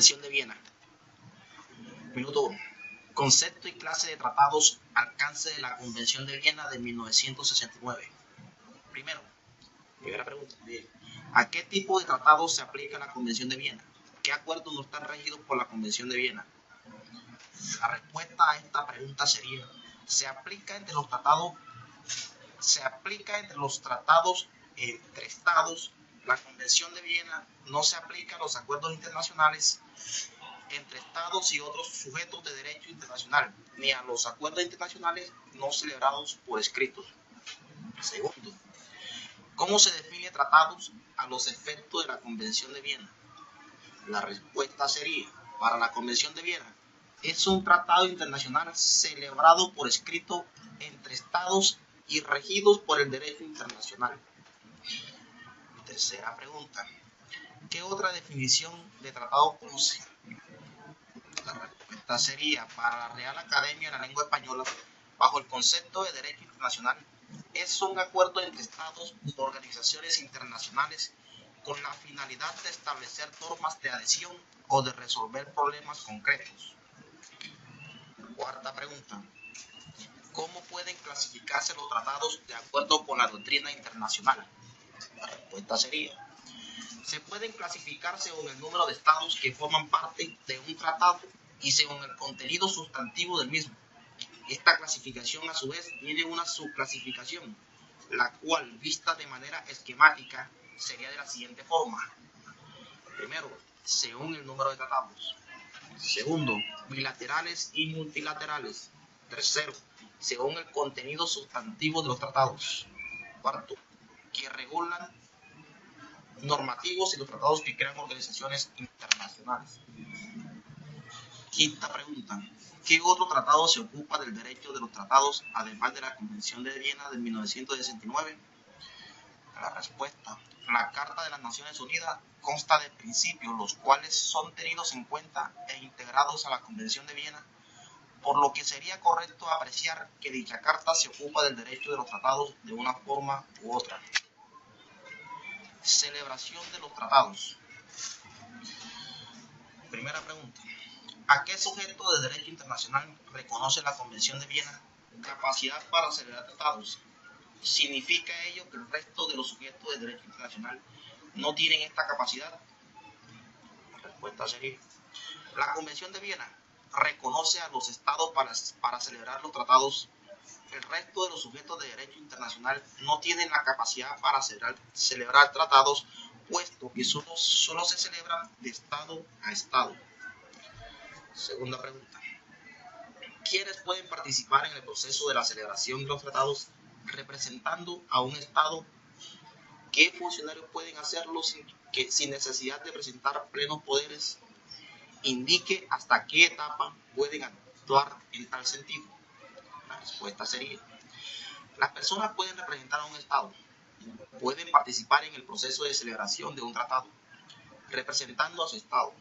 Convención de Viena. Minuto 1. Concepto y clase de tratados, alcance de la Convención de Viena de 1969. Primera pregunta. ¿A qué tipo de tratados se aplica la Convención de Viena? ¿Qué acuerdos no están regidos por la Convención de Viena? La respuesta a esta pregunta sería: se aplica entre los tratados entre estados. La Convención de Viena no se aplica a los acuerdos internacionales entre estados y otros sujetos de derecho internacional, ni a los acuerdos internacionales no celebrados por escritos. Segundo, ¿cómo se define tratados a los efectos de la Convención de Viena? La respuesta sería: para la Convención de Viena, es un tratado internacional celebrado por escrito entre estados y regidos por el derecho internacional. Tercera pregunta: ¿qué otra definición de tratado conoce? La respuesta sería: para la Real Academia de la Lengua Española, bajo el concepto de derecho internacional, es un acuerdo entre estados u organizaciones internacionales con la finalidad de establecer normas de adhesión o de resolver problemas concretos. Cuarta pregunta: ¿cómo pueden clasificarse los tratados de acuerdo con la doctrina internacional? La respuesta sería: se pueden clasificar según el número de estados que forman parte de un tratado y según el contenido sustantivo del mismo. Esta clasificación, a su vez, tiene una subclasificación, la cual, vista de manera esquemática, sería de la siguiente forma. Primero, según el número de tratados. Segundo, bilaterales y multilaterales. Tercero, según el contenido sustantivo de los tratados. Cuarto, que regulan normativos y los tratados que crean organizaciones internacionales. Quinta pregunta: ¿qué otro tratado se ocupa del derecho de los tratados, además de la Convención de Viena de 1969? La respuesta: la Carta de las Naciones Unidas consta de principios los cuales son tenidos en cuenta e integrados a la Convención de Viena, por lo que sería correcto apreciar que dicha carta se ocupa del derecho de los tratados de una forma u otra. Celebración de los tratados. Primera pregunta: ¿a qué sujeto de derecho internacional reconoce la Convención de Viena capacidad para celebrar tratados? ¿Significa ello que el resto de los sujetos de derecho internacional no tienen esta capacidad? La respuesta sería: la Convención de Viena reconoce a los estados para celebrar los tratados. El resto de los sujetos de derecho internacional no tienen la capacidad para celebrar tratados, puesto que solo se celebran de estado a estado. Segunda pregunta: ¿quiénes pueden participar en el proceso de la celebración de los tratados representando a un estado? ¿Qué funcionarios pueden hacerlo sin necesidad de presentar plenos poderes? Indique hasta qué etapa pueden actuar en tal sentido. La respuesta sería: las personas pueden representar a un estado, pueden participar en el proceso de celebración de un tratado, representando a su estado.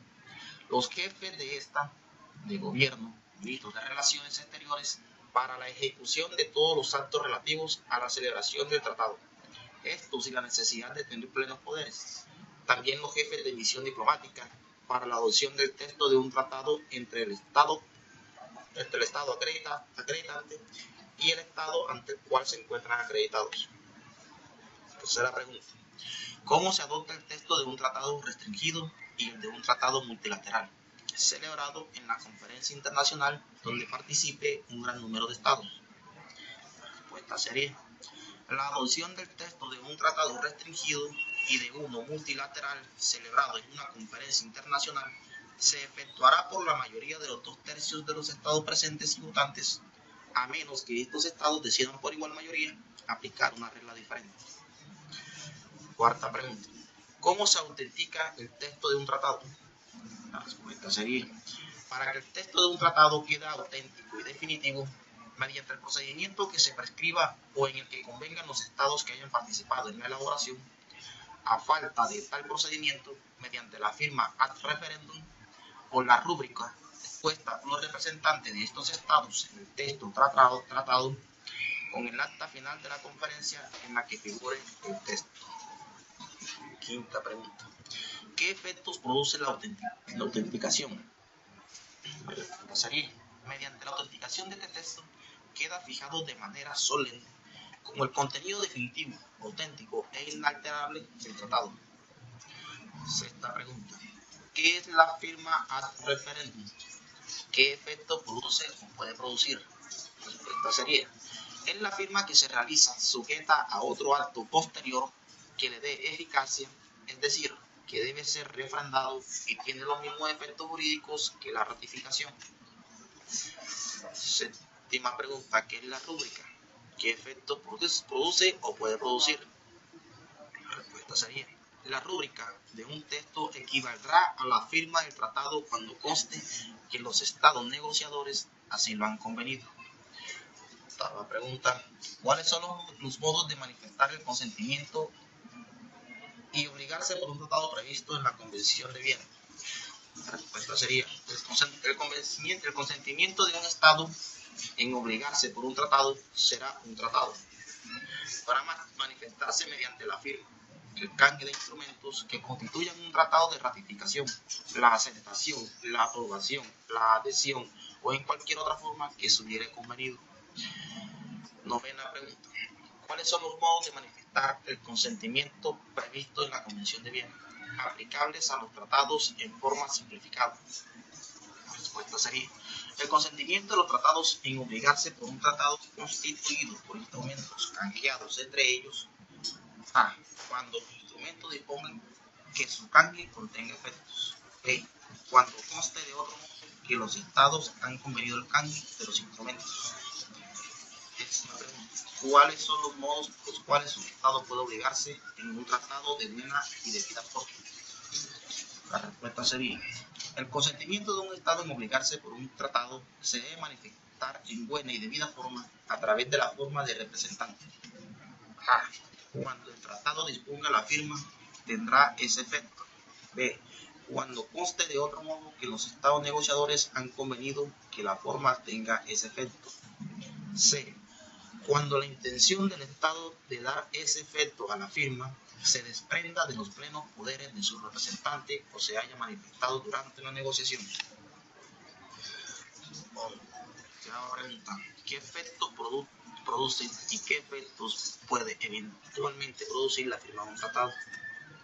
Los jefes de gobierno, ministros de Relaciones Exteriores, para la ejecución de todos los actos relativos a la celebración del tratado. Esto sin la necesidad de tener plenos poderes. También los jefes de misión diplomática para la adopción del texto de un tratado entre el Estado acreditante y el Estado ante el cual se encuentran acreditados. Tercera pregunta: ¿cómo se adopta el texto de un tratado restringido y el de un tratado multilateral, celebrado en la conferencia internacional donde participe un gran número de estados? La respuesta sería: la adopción del texto de un tratado restringido y de uno multilateral celebrado en una conferencia internacional se efectuará por la mayoría de los 2/3 de los estados presentes y votantes, a menos que estos estados decidan por igual mayoría aplicar una regla diferente. Cuarta pregunta: ¿cómo se autentica el texto de un tratado? La respuesta sería: para que el texto de un tratado quede auténtico y definitivo, mediante el procedimiento que se prescriba o en el que convengan los estados que hayan participado en la elaboración. A falta de tal procedimiento, mediante la firma ad referendum o la rúbrica expuesta por los representantes de estos estados en el texto tratado con el acta final de la conferencia en la que figure el texto. Quinta pregunta: ¿Qué efectos produce la autenticación? Sería, mediante la autenticación de este texto queda fijado de manera solemne como el contenido definitivo, auténtico e inalterable del tratado. Sexta pregunta. ¿Qué es la firma ad referendum? ¿Qué efecto produce o puede producir? Esta sería, es la firma que se realiza sujeta a otro acto posterior que le dé eficacia, es decir, que debe ser refrendado y tiene los mismos efectos jurídicos que la ratificación. Séptima pregunta, ¿qué es la rúbrica? ¿Qué efecto produce o puede producir? La respuesta sería, la rúbrica de un texto equivaldrá a la firma del tratado cuando conste que los estados negociadores así lo han convenido. Octava pregunta, ¿cuáles son los modos de manifestar el consentimiento y obligarse por un tratado previsto en la Convención de Viena? La respuesta sería, el consentimiento de un Estado en obligarse por un tratado será un tratado. Para manifestarse mediante la firma, el canje de instrumentos que constituyan un tratado de ratificación, la aceptación, la aprobación, la adhesión o en cualquier otra forma que se hubiere convenido. Novena pregunta, ¿cuáles son los modos de manifestar el consentimiento previsto en la Convención de Viena, aplicables a los tratados en forma simplificada? La respuesta sería, el consentimiento de los tratados en obligarse por un tratado constituido por instrumentos canjeados entre ellos, a. Cuando los instrumentos dispongan que su canje contenga efectos, b. Cuando conste de otro modo que los estados han convenido el canje de los instrumentos. ¿Cuáles son los modos por los cuales un Estado puede obligarse en un tratado de buena y debida forma? La respuesta sería, el consentimiento de un Estado en obligarse por un tratado se debe manifestar en buena y debida forma a través de la forma de representante. A. Cuando el tratado disponga la firma, tendrá ese efecto. B. Cuando conste de otro modo que los estados negociadores han convenido que la forma tenga ese efecto. C. Cuando la intención del Estado de dar ese efecto a la firma se desprenda de los plenos poderes de su representante o se haya manifestado durante la negociación. Pregunta, ¿qué efectos produce y qué efectos puede eventualmente producir la firma de un tratado?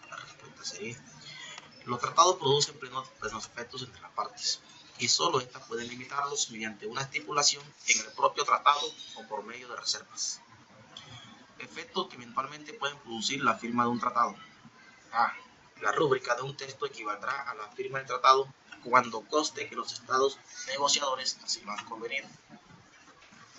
La respuesta sería, los tratados producen plenos efectos entre las partes y solo éstas pueden limitarlos mediante una estipulación en el propio tratado o por medio de reservas. Efectos que eventualmente pueden producir la firma de un tratado. A. La rúbrica de un texto equivaldrá a la firma del tratado cuando conste que los estados negociadores así lo han convenido.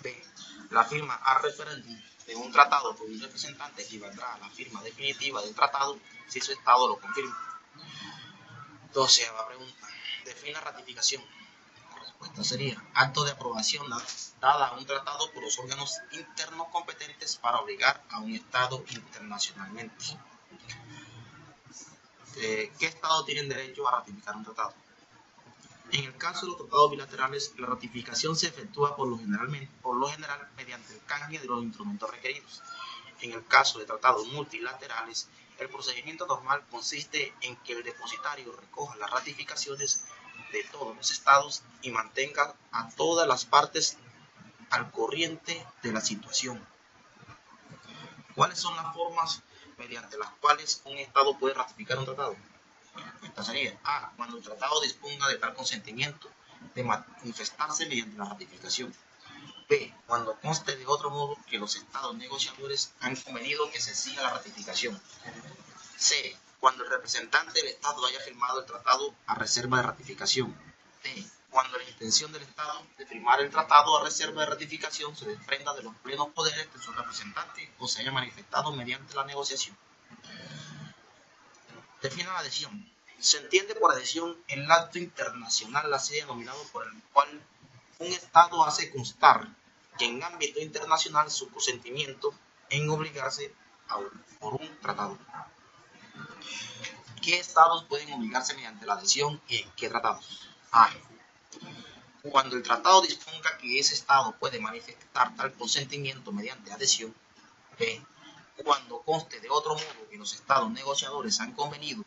B. La firma a referéndum de un tratado por un representante equivaldrá a la firma definitiva del tratado si su estado lo confirma. 12ª pregunta. Define ratificación. La respuesta sería, acto de aprobación dada a un tratado por los órganos internos competentes para obligar a un Estado internacionalmente. ¿Qué Estado tienen derecho a ratificar un tratado? En el caso de los tratados bilaterales, la ratificación se efectúa por lo general mediante el canje de los instrumentos requeridos. En el caso de tratados multilaterales, el procedimiento normal consiste en que el depositario recoja las ratificaciones de todos los estados y mantenga a todas las partes al corriente de la situación. ¿Cuáles son las formas mediante las cuales un estado puede ratificar un tratado? Esta sería A. Cuando el tratado disponga de tal consentimiento de manifestarse mediante la ratificación. B. Cuando conste de otro modo que los estados negociadores han convenido que se siga la ratificación. C. Cuando el representante del Estado haya firmado el tratado a reserva de ratificación. D. Cuando la intención del Estado de firmar el tratado a reserva de ratificación se desprenda de los plenos poderes de su representante o se haya manifestado mediante la negociación. Define la adhesión. Se entiende por adhesión el acto internacional así denominado por el cual un Estado hace constar que en ámbito internacional su consentimiento en obligarse por un tratado. ¿Qué estados pueden obligarse mediante la adhesión y en qué tratados? A. Cuando el tratado disponga que ese estado puede manifestar tal consentimiento mediante adhesión. B. Cuando conste de otro modo que los estados negociadores han convenido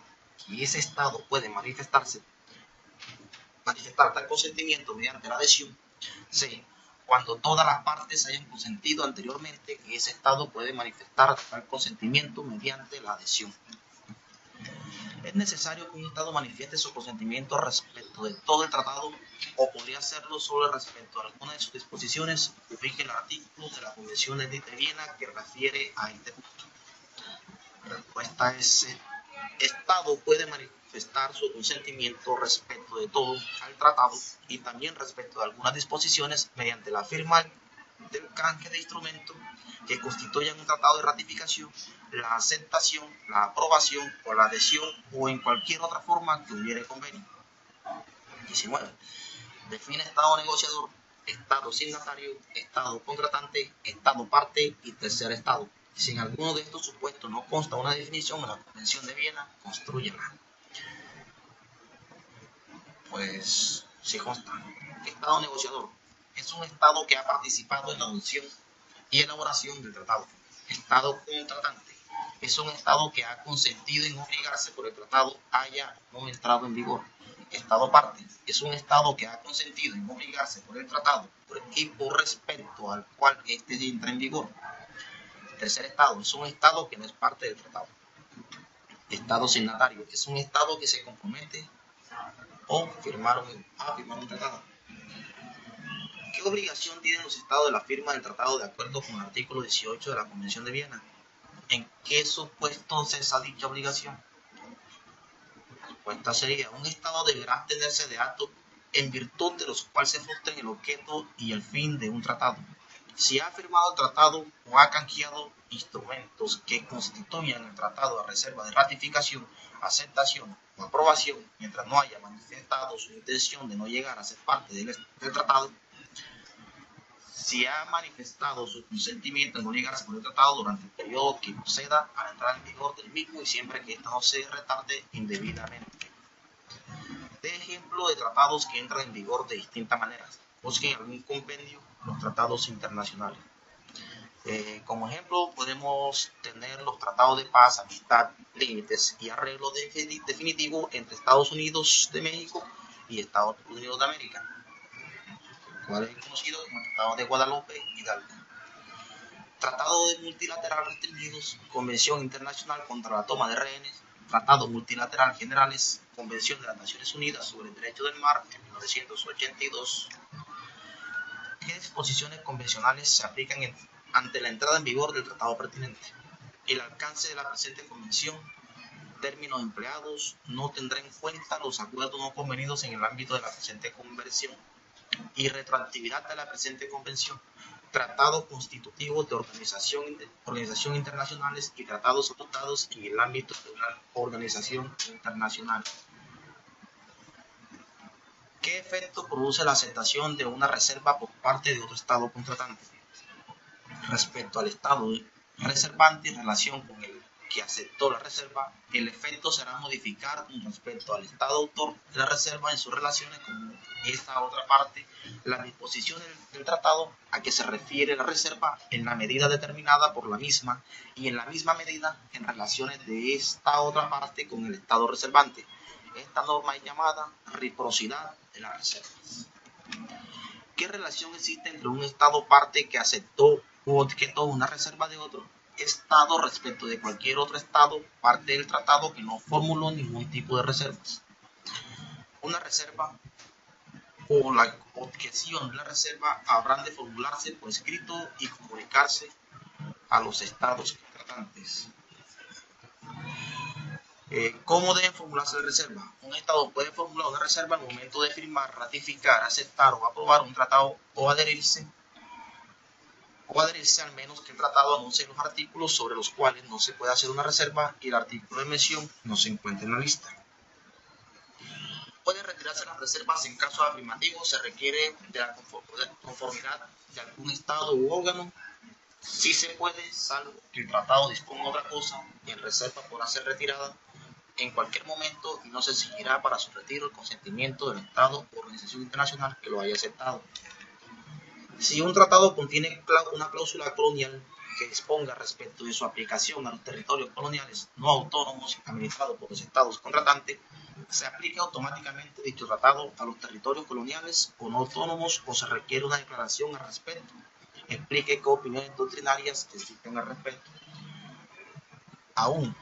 que ese Estado puede manifestar tal consentimiento mediante la adhesión. C. Cuando todas las partes hayan consentido anteriormente que ese Estado puede manifestar tal consentimiento mediante la adhesión. Es necesario que un Estado manifieste su consentimiento respecto de todo el tratado, o podría hacerlo solo respecto a alguna de sus disposiciones. Ubique el artículo de la Convención de Viena que refiere a este punto. La respuesta es: Estado puede manifestar su consentimiento respecto de todo al tratado y también respecto de algunas disposiciones mediante la firma del canje de instrumentos que constituyan un tratado de ratificación, la aceptación, la aprobación o la adhesión o en cualquier otra forma que hubiere convenio. 19. Define Estado negociador, Estado signatario, Estado contratante, Estado parte y tercer Estado. Si en alguno de estos supuestos no consta una definición en la Convención de Viena, constrúyela. Pues sí consta. Estado negociador es un Estado que ha participado en la adopción y elaboración del tratado. Estado contratante es un Estado que ha consentido en obligarse por el tratado haya no entrado en vigor. Estado parte es un Estado que ha consentido en obligarse por el tratado y por respecto al cual éste entra en vigor. Tercer Estado es un Estado que no es parte del tratado. Estado signatario es un Estado que se compromete o firmaron un tratado. ¿Qué obligación tienen los Estados de la firma del tratado de acuerdo con el artículo 18 de la Convención de Viena? ¿En qué supuestos es a dicha obligación? La respuesta sería: un Estado deberá abstenerse de actos en virtud de los cuales se frustren el objeto y el fin de un tratado. Si ha firmado el tratado o ha canjeado instrumentos que constituyan el tratado a reserva de ratificación, aceptación o aprobación, mientras no haya manifestado su intención de no llegar a ser parte del tratado, si ha manifestado su consentimiento en obligarse por el tratado durante el periodo que proceda a la entrada en vigor del mismo y siempre que ésta no se retarde indebidamente. De ejemplo de tratados que entran en vigor de distintas maneras. Busquen algún compendio los tratados internacionales. Como ejemplo podemos tener los tratados de paz, amistad, límites y arreglo definitivo entre Estados Unidos de México y Estados Unidos de América, cual es conocido como Tratado de Guadalupe Hidalgo. Tratado de multilateral restringidos, Convención Internacional contra la Toma de Rehenes, Tratado Multilateral Generales, Convención de las Naciones Unidas sobre el Derecho del Mar en 1982. ¿Qué disposiciones convencionales se aplican ante la entrada en vigor del tratado pertinente? El alcance de la presente convención, términos empleados, no tendrá en cuenta los acuerdos no convenidos en el ámbito de la presente convención y retroactividad de la presente convención, tratados constitutivos de organización internacionales y tratados adoptados en el ámbito de una organización internacional. ¿Qué efecto produce la aceptación de una reserva por parte de otro Estado contratante? Respecto al Estado reservante en relación con el que aceptó la reserva, el efecto será modificar con respecto al Estado autor de la reserva en sus relaciones con esta otra parte las disposiciones del tratado a que se refiere la reserva en la medida determinada por la misma y en la misma medida en relaciones de esta otra parte con el Estado reservante. Esta norma es llamada reciprocidad de las reservas. ¿Qué relación existe entre un Estado parte que aceptó u objetó una reserva de otro Estado respecto de cualquier otro Estado parte del tratado que no formuló ningún tipo de reservas? Una reserva o la objeción de la reserva habrán de formularse por escrito y comunicarse a los Estados contratantes. ¿Cómo deben formularse las reservas? Un Estado puede formular una reserva al momento de firmar, ratificar, aceptar o aprobar un tratado o adherirse al menos que el tratado anuncie los artículos sobre los cuales no se puede hacer una reserva y el artículo de mención no se encuentra en la lista. Pueden retirarse las reservas en caso afirmativo, se requiere de la conformidad de algún Estado u órgano. Sí se puede, salvo que el tratado disponga otra cosa, y en reserva podrá ser retirada en cualquier momento y no se exigirá para su retiro el consentimiento del Estado o organización internacional que lo haya aceptado. Si un tratado contiene una cláusula colonial, que disponga respecto de su aplicación a los territorios coloniales no autónomos administrados por los estados contratantes, se aplica automáticamente dicho tratado a los territorios coloniales o no autónomos o se requiere una declaración al respecto. Explique qué opiniones doctrinarias existen al respecto. Aún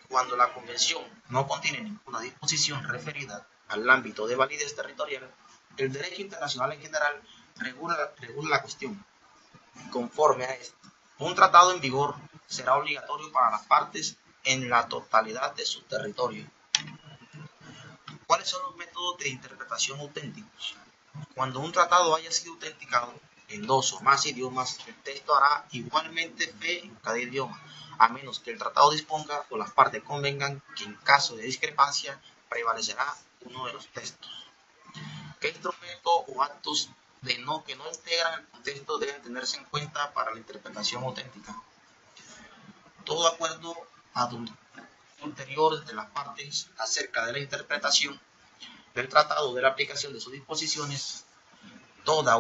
cuando la Convención no contiene ninguna disposición referida al ámbito de validez territorial, el derecho internacional en general regula la cuestión. Conforme a esto, un tratado en vigor será obligatorio para las partes en la totalidad de su territorio. ¿Cuáles son los métodos de interpretación auténticos? Cuando un tratado haya sido autenticado en dos o más idiomas, el texto hará igualmente fe en cada idioma, a menos que el tratado disponga o las partes convengan que en caso de discrepancia prevalecerá uno de los textos. ¿Qué instrumentos o actos que no integran el texto deben tenerse en cuenta para la interpretación auténtica? Todo acuerdo ulterior de las partes acerca de la interpretación del tratado de la aplicación de sus disposiciones, toda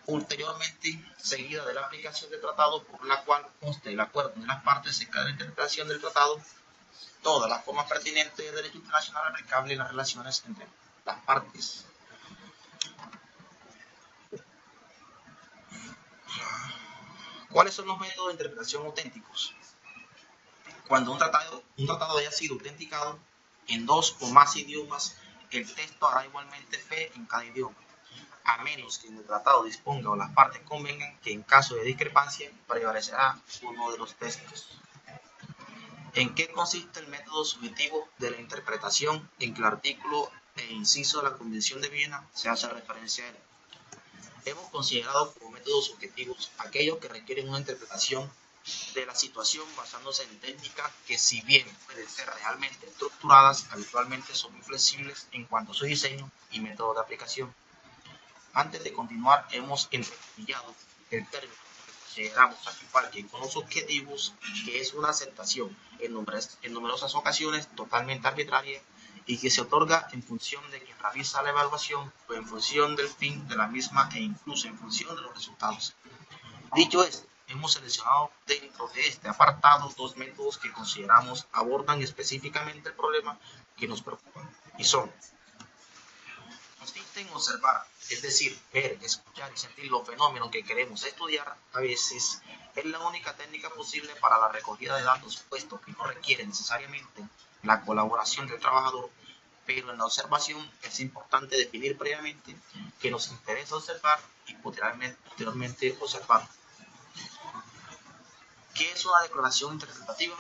ulteriormente seguida de la aplicación del tratado por la cual conste el acuerdo de las partes acerca de la interpretación del tratado, todas las formas pertinentes de derecho internacional aplicable en las relaciones entre las partes. ¿Cuáles son los métodos de interpretación auténticos? Cuando un tratado haya sido autenticado en dos o más idiomas, el texto hará igualmente fe en cada idioma, a menos que en el tratado disponga o las partes convengan que en caso de discrepancia prevalecerá uno de los textos. ¿En qué consiste el método subjetivo de la interpretación en que el artículo e inciso de la Convención de Viena se hace referencia a él? Hemos considerado como métodos subjetivos aquellos que requieren una interpretación de la situación basándose en técnicas que, si bien pueden ser realmente estructuradas, habitualmente son muy flexibles en cuanto a su diseño y método de aplicación. Antes de continuar, hemos entrecomillado el término que consideramos actual que con los objetivos, que es una aceptación en numerosas ocasiones totalmente arbitraria y que se otorga en función de quien realiza la evaluación o en función del fin de la misma e incluso en función de los resultados. Dicho esto, hemos seleccionado dentro de este apartado dos métodos que consideramos abordan específicamente el problema que nos preocupa y son: consiste en observar, es decir, ver, escuchar y sentir los fenómenos que queremos estudiar. A veces es la única técnica posible para la recogida de datos, puesto que no requiere necesariamente la colaboración del trabajador, pero en la observación es importante definir previamente qué nos interesa observar y posteriormente observar. ¿Qué es una declaración interpretativa?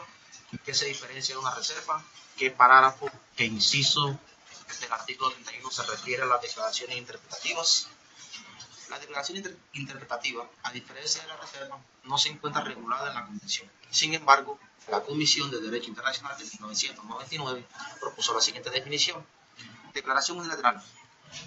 ¿En qué se diferencia de una reserva? ¿Qué parágrafo, qué inciso del artículo 31 se refiere a las declaraciones interpretativas? La declaración interpretativa, a diferencia de la reserva, no se encuentra regulada en la Convención. Sin embargo, la Comisión de Derecho Internacional de 1999 propuso la siguiente definición: declaración unilateral: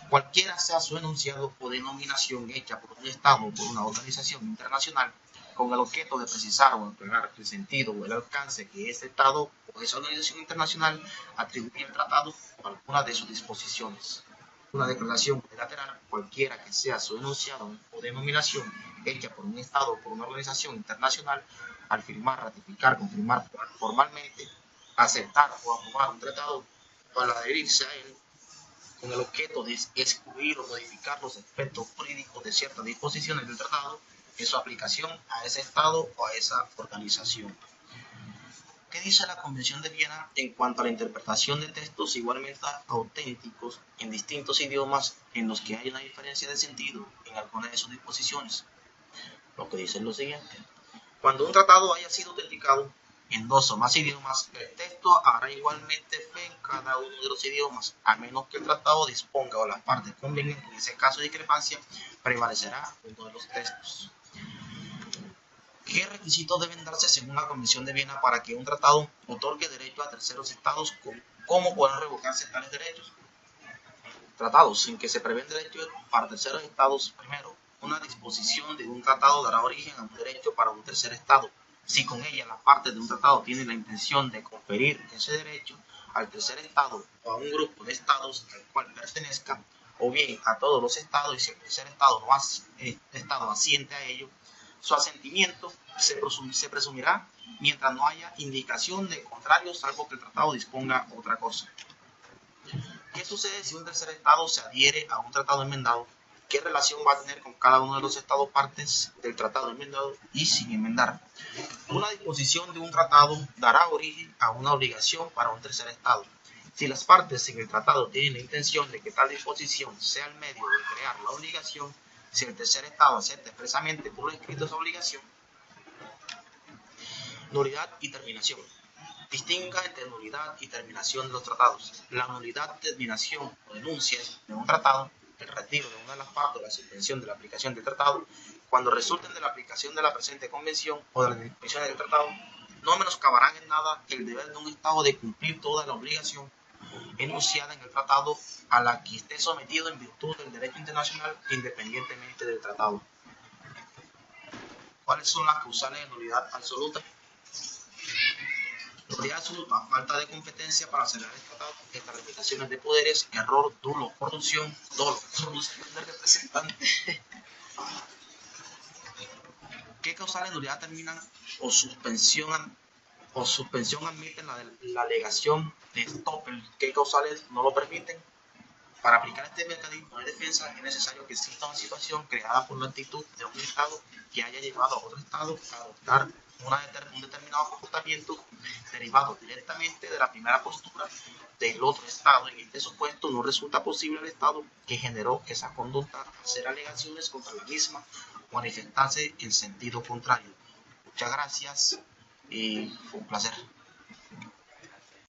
cualquiera sea su enunciado o denominación hecha por un Estado o por una organización internacional con el objeto de precisar o aclarar el sentido o el alcance que ese Estado o esa organización internacional atribuye al tratado o alguna de sus disposiciones. Una declaración unilateral, cualquiera que sea su enunciado o denominación hecha por un Estado o por una organización internacional, al firmar, ratificar, confirmar formalmente, aceptar o aprobar un tratado o al adherirse a él, con el objeto de excluir o modificar los aspectos jurídicos de ciertas disposiciones del tratado en su aplicación a ese Estado o a esa organización. ¿Qué dice la Convención de Viena en cuanto a la interpretación de textos igualmente auténticos en distintos idiomas en los que hay una diferencia de sentido en alguna de sus disposiciones? Lo que dice es lo siguiente: cuando un tratado haya sido autenticado en dos o más idiomas, el texto hará igualmente fe en cada uno de los idiomas, a menos que el tratado disponga o las partes convengan que en ese caso de discrepancia prevalecerá uno de los textos. ¿Qué requisitos deben darse según la Convención de Viena para que un tratado otorgue derecho a terceros estados? ¿Cómo pueden revocarse tales derechos? Tratados en que se prevén derechos para terceros estados. Primero, una disposición de un tratado dará origen a un derecho para un tercer estado, si con ella las partes de un tratado tienen la intención de conferir ese derecho al tercer estado o a un grupo de estados al cual pertenezca, o bien a todos los estados, y si el tercer estado no estado asiente a ello, Su asentimiento se presumirá mientras no haya indicación de contrario, salvo que el tratado disponga otra cosa. ¿Qué sucede si un tercer estado se adhiere a un tratado enmendado? ¿Qué relación va a tener con cada uno de los estados partes del tratado enmendado y sin enmendar? Una disposición de un tratado dará origen a una obligación para un tercer estado. Si las partes en el tratado tienen la intención de que tal disposición sea el medio de crear la obligación, si el tercer estado acepta expresamente por escrito esa obligación. Nulidad y terminación. Distinga entre nulidad y terminación de los tratados. La nulidad, terminación o denuncia de un tratado, el retiro de una de las partes o la suspensión de la aplicación del tratado, cuando resulten de la aplicación de la presente convención o de las disposiciones del tratado, no menoscabarán en nada el deber de un Estado de cumplir toda la obligación enunciada en el tratado a la que esté sometido en virtud del derecho internacional independientemente del tratado. ¿Cuáles son las causales de nulidad absoluta? Nulidad absoluta, falta de competencia para celebrar el tratado, extralimitaciones de poderes, error, dolo, corrupción de representante. ¿Qué causales de nulidad terminan o suspensión admiten la alegación de Stoppel? ¿Qué causales no lo permiten? Para aplicar este mecanismo de defensa es necesario que exista una situación creada por la actitud de un Estado que haya llevado a otro Estado a adoptar un determinado comportamiento derivado directamente de la primera postura del otro Estado. En este supuesto no resulta posible al Estado que generó esa conducta hacer alegaciones contra la misma o manifestarse en sentido contrario. Muchas gracias y fue un placer.